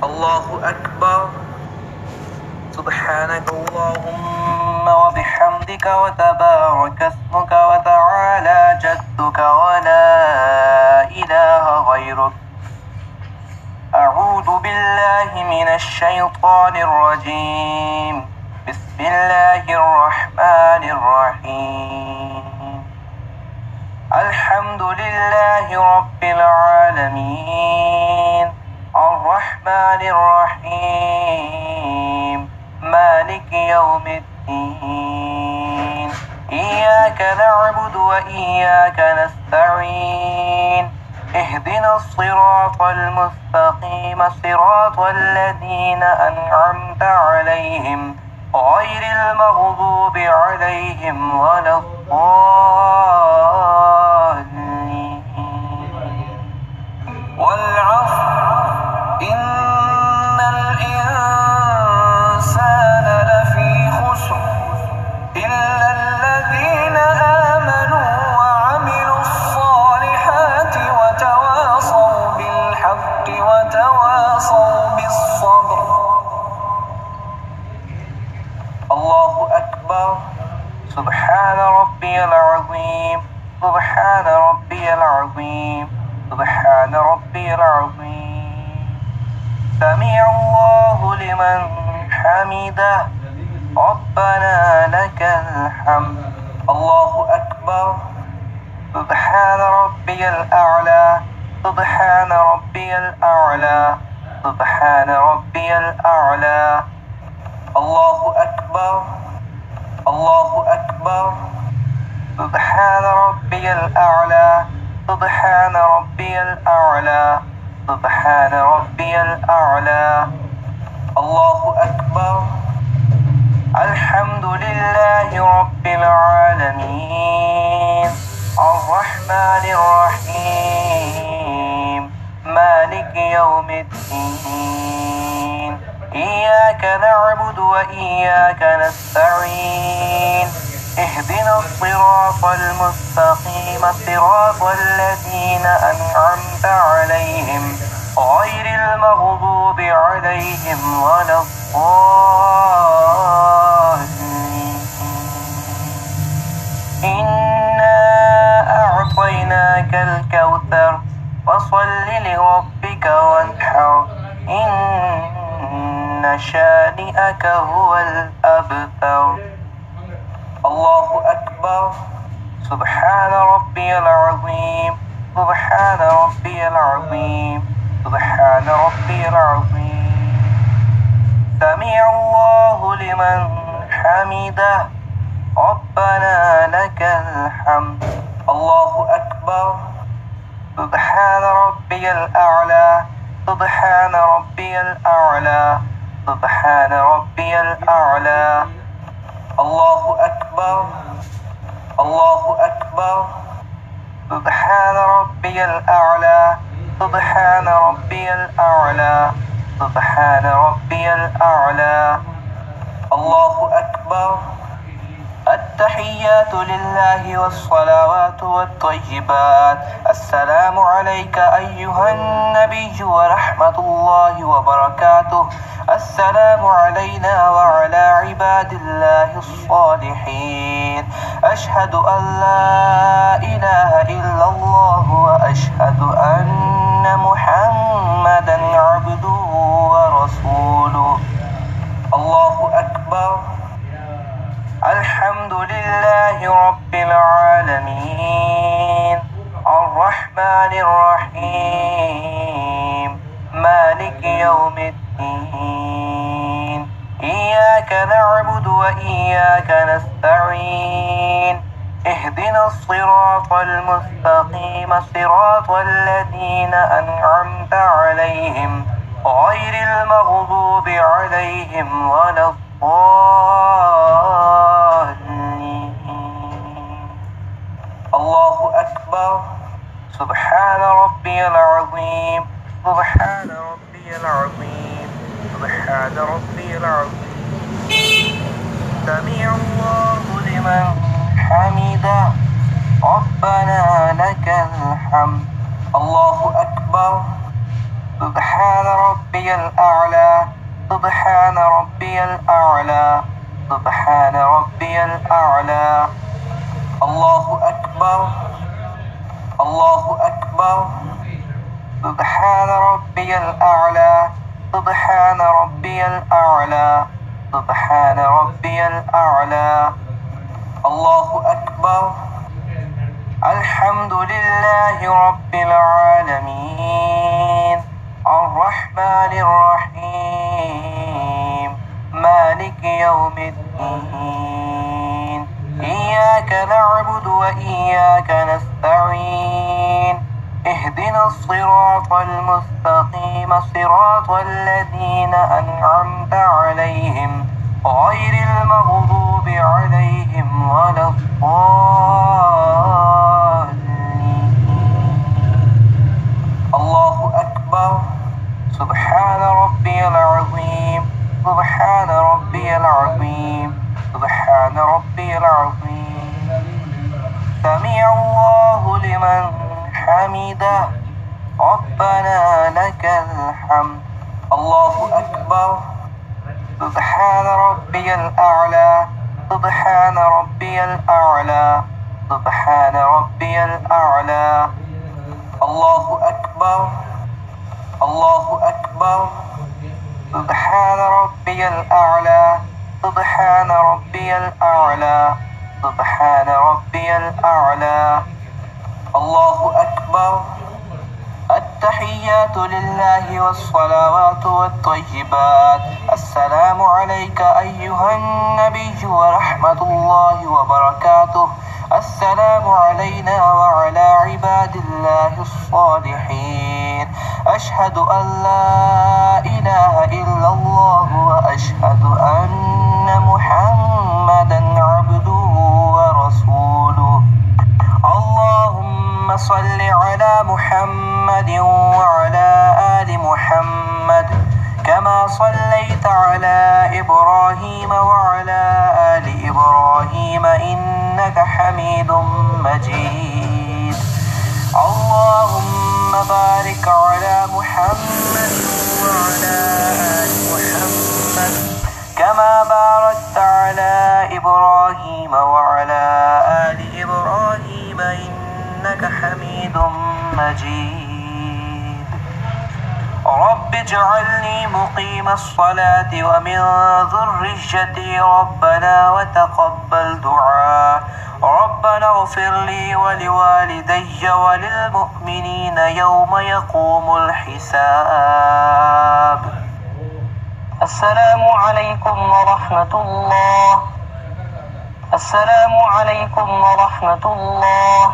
الله أكبر. سبحانك اللهم وبحمدك وتبارك اسمك وتعالى جدك ولا إله غيرك. أعوذ بالله من الشيطان الرجيم. بسم الله الرحمن الرحيم. الحمد لله رب العالمين الرحمن الرحيم مالك يوم الدين. إياك نعبد وإياك نستعين. اهدنا الصراط المستقيم صراط الذين أنعمت عليهم غير المغضوب عليهم ولا الضالين. والعصر إن الإنسان لفي خسر إلا الذين آمنوا وعملوا الصالحات وتواصوا بالحق وتواصوا بالصبر. الله أكبر. سبحان ربي العظيم. سبحان ربي العظيم. سبحان ربي العظيم. سمع الله لمن حمده. ربنا لك الحمد. الله أكبر. سبحان ربي الأعلى. سبحان ربي الأعلى. سبحان ربي الأعلى. الله أكبر. الله أكبر. سبحان ربي الأعلى. سبحان ربي الأعلى. سبحان ربي الأعلى. الله أكبر. الحمد لله رب العالمين الرحمن الرحيم مالك يوم الدين. إياك نعبد وإياك نستعين. اهدنا الصراط المستقيم صراط الذين أنعمت عليهم غير المغضوب عليهم ولا الضالين. إنا أعطيناك الكوثر فصل لربك وانحر إن شانئك هو الأبتر. الله أكبر. سبحان ربي العظيم. سبحان ربي العظيم. سبحان ربي العظيم. سمع الله لمن حمده. ربنا لك الحمد. الله أكبر. سبحان ربي الأعلى. سبحان ربي الأعلى. سبحان ربي الأعلى. الله أكبر. الله أكبر. سبحان ربي الأعلى. سبحان ربي الأعلى. سبحان ربي الأعلى. الله أكبر. التحيات لله والصلوات والطيبات. السلام عليك أيها النبي ورحمة الله وبركاته. السلام علينا وعلى عباد الله الصالحين. أشهد أن لا إله إلا الله وأشهد أن محمدا عبده ورسوله. الله أكبر. الحمد لله رب العالمين الرحمن الرحيم مالك يوم الدين. إياك نعبد وإياك نستعين. اهدنا الصراط المستقيم صراط الذين أنعمت عليهم غير المغضوب عليهم ولا الضالين. الله أكبر. سبحان ربي العظيم. سبحان ربي العظيم. سبحان ربي العظيم. سمع الله لمن حمده. ربنا لك الحمد. الله أكبر. سبحان ربي الأعلى سبحان ربي الأعلى سبحان ربي الأعلى الله أكبر الله أكبر سبحان ربي الأعلى سبحان ربي الأعلى سبحان ربي الأعلى الله أكبر الحمد لله رب العالمين الرحمن الرحيم مالك يوم الدين إياك نعبد وإياك نستعين اهدنا الصراط المستقيم صراط الذين أنعمت عليهم غير المغضوب عليهم ولا الضالين الله أكبر سبحان ربي العظيم سبحان ربي العظيم سبحان ربي العظيم سمع الله لمن حمده ربنا لك الحمد الله أكبر سبحان ربي الأعلى سبحان ربي الأعلى سبحان ربي الأعلى الله أكبر الله أكبر سبحان ربي الأعلى سبحان ربي الأعلى سبحان ربي الأعلى الله أكبر التحيات لله والصلوات والطيبات السلام عليك أيها النبي ورحمة الله وبركاته السلام علينا وعلى عباد الله الصالحين أشهد أن لا إله إلا الله وأشهد أن محمدا عبده ورسوله اللهم صل على محمد وعلى آل محمد كما صليت على إبراهيم وعلى آل إبراهيم إنك حميد مجيد اللهم بارك على محمد وعلى آل محمد كما باركت على إبراهيم وعلى آل إبراهيم إنك حميد مجيد رب اجعلني مقيم الصلاة ومن ذريتي ربنا وتقبل دعاء ربنا اغفر لي ولوالدي وللمؤمنين يوم يقوم الحساب السلام عليكم ورحمة الله السلام عليكم ورحمة الله